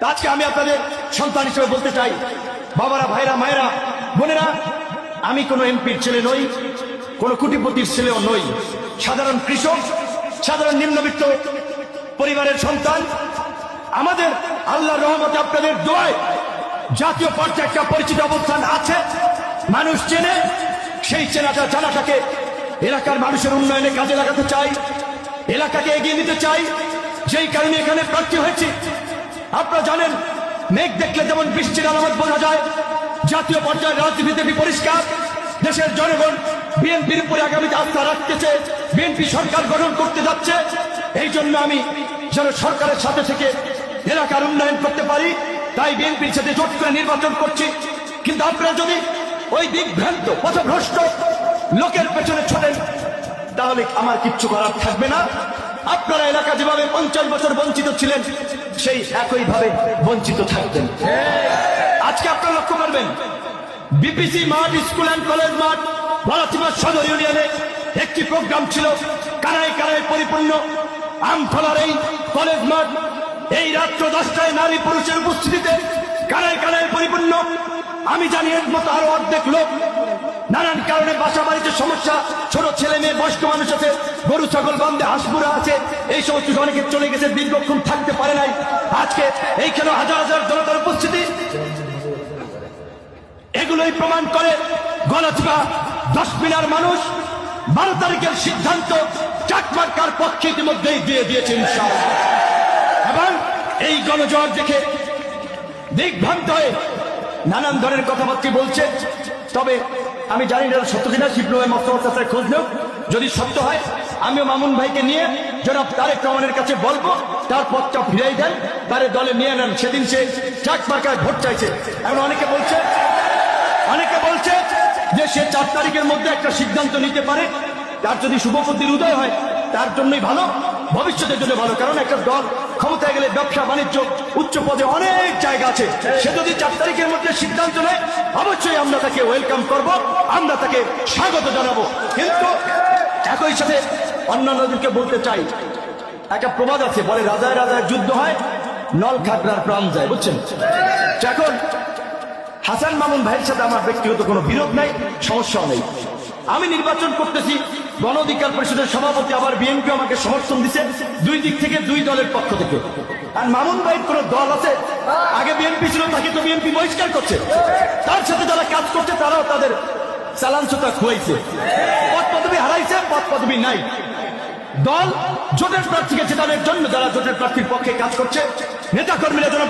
আজকে আমি আপনাদের সন্তান হিসেবে বলতে চাই, বাবারা, ভাইরা, মায়েরা, বোনেরা, আমি কোনো এমপির ছেলে নই, কোনো কোটিপতির ছেলেও নই। সাধারণ কৃষক, সাধারণ নিম্নবিত্ত পরিবারের সন্তান। আমাদের আল্লাহর রহমতে, আপনাদের দোয়ায় জাতীয় পর্যায়ে একটা পরিচিত অবস্থান আছে, মানুষ চেনে। সেই চেনাটা জানাটাকে এলাকার মানুষের উন্নয়নে কাজে লাগাতে চাই, এলাকাকে এগিয়ে নিতে চাই। যেই কারণে এখানে প্রার্থী হয়েছি। আপনারা জানেন, মেঘ দেখলে যেমন বৃষ্টির আলামত বোঝা যায়, জাতীয় পর্যায়ের রাজনীতি পরিষ্কার। দেশের জনগণ বিএনপির উপরে আগামীতে আস্থা রাখতেছে, বিএনপি সরকার গঠন করতে যাচ্ছে। এই জন্য আমি যেন সরকারের সাথে থেকে এলাকার উন্নয়ন করতে পারি, তাই বিএনপির সাথে জোট করে নির্বাচন করছি। কিন্তু আপনারা যদি ওই দিকভ্রান্ত, পথভ্রষ্ট লোকের পেছনে ছোটেন, তাহলে আমার কিচ্ছু করার থাকবে না। আপনারা এলাকা যেভাবে 50 বছর বঞ্চিত ছিলেন, সেই একইভাবে বঞ্চিত থাকবেন। আজকে আপনারা লক্ষ্য করবেন, বিপিসি মাঠ, স্কুল অ্যান্ড কলেজ মাঠ, বলাচিমা সদর ইউনিয়নে একটি প্রোগ্রাম ছিল, কানায় কানায় পরিপূর্ণ। আমখলার এই কলেজ মাঠ এই রাত্র 10টায় নারী পুরুষের উপস্থিতিতে কানায় কানায় পরিপূর্ণ। আমি জানি এর মতো আরো অর্ধেক লোক নানান কারণে বাসা বাড়িতে সমস্যা, ছোট ছেলে মেয়ে, বয়স্ক মানুষ আছে, গরু ছাগল বান্ধে হাঁসপুরা আছে, এই সমস্ত অনেকে চলে গেছে, দীর্ঘক্ষণ থাকতে পারে নাই। আজকে এইখানে হাজার হাজার জনতার উপস্থিতি, এগুলোই প্রমাণ করে গলাচিপা 10 মিনার মানুষ 12 তারিখের সিদ্ধান্ত চাকমার্কার পক্ষে ইতিমধ্যেই দিয়ে দিয়েছে ইনশাআল্লাহ। এবং এই গণজোয়ার দেখে দিগ্ভ্রান্ত হয়ে নানান ধরনের কথাবার্তা বলছে। তবে আমি জানি না সত্য কিনা, শিবনুভাই মস্তফার খোঁজ নেব। যদি সত্য হয়, আমিও মামুন ভাইকে নিয়ে জনাব তারেক রহমানের কাছে বলবো, তার পথটা ফিরাই দেন, তারে দলে নিয়ে নেন। সেদিন সে চাকমার্কায় ভোট চাইছে। এখন অনেকে বলছে যে সে 4 তারিখের মধ্যে একটা সিদ্ধান্ত নিতে পারে। তার যদি শুভবুদ্ধির উদয় হয়, তার জন্যই ভালো, ভবিষ্যতের জন্য ভালো। কারণ একটা দল ক্ষমতায় গেলে ব্যবসা বাণিজ্য, উচ্চ পদে অনেক জায়গা আছে। সে যদি 4 তারিখের মধ্যে সিদ্ধান্ত নেয়, অবশ্যই আমরা তাকে ওয়েলকাম করব, আমরা তাকে স্বাগত জানাবো। কিন্তু একই সাথে অন্যান্যদেরকে বলতে চাই, একটা প্রবাদ আছে, বলে রাজায় রাজায় যুদ্ধ হয়, নল খাগড়ার প্রাণ যায়। বুঝছেন? এখন হাসান মামুন ভাইয়ের সাথে আমার ব্যক্তিগত কোনো বিরোধ নাই, সমস্যাও নেই। আমি নির্বাচন করতেছি, গণ অধিকার পরিষদের সভাপতি, আবার বিএনপি আমাকে সমর্থন দিচ্ছে, দুই দিক থেকে, দুই দলের পক্ষ থেকে। আর মামুন ভাইয়ের কোন দল আছে? আগে বিএনপি ছিল, তাকে তো বিএনপি বহিষ্কার করছে। তার সাথে যারা কাজ করছে, তারাও তাদের চালানচোতা খুয়াইছে, পদ পদবি হারাইছে, পদ পদবি নাই। দল জোটের প্রার্থীকে জেতানোর জন্য যারা জোটের প্রার্থীর পক্ষে কাজ করছে, নেতা কর্মীরা যেন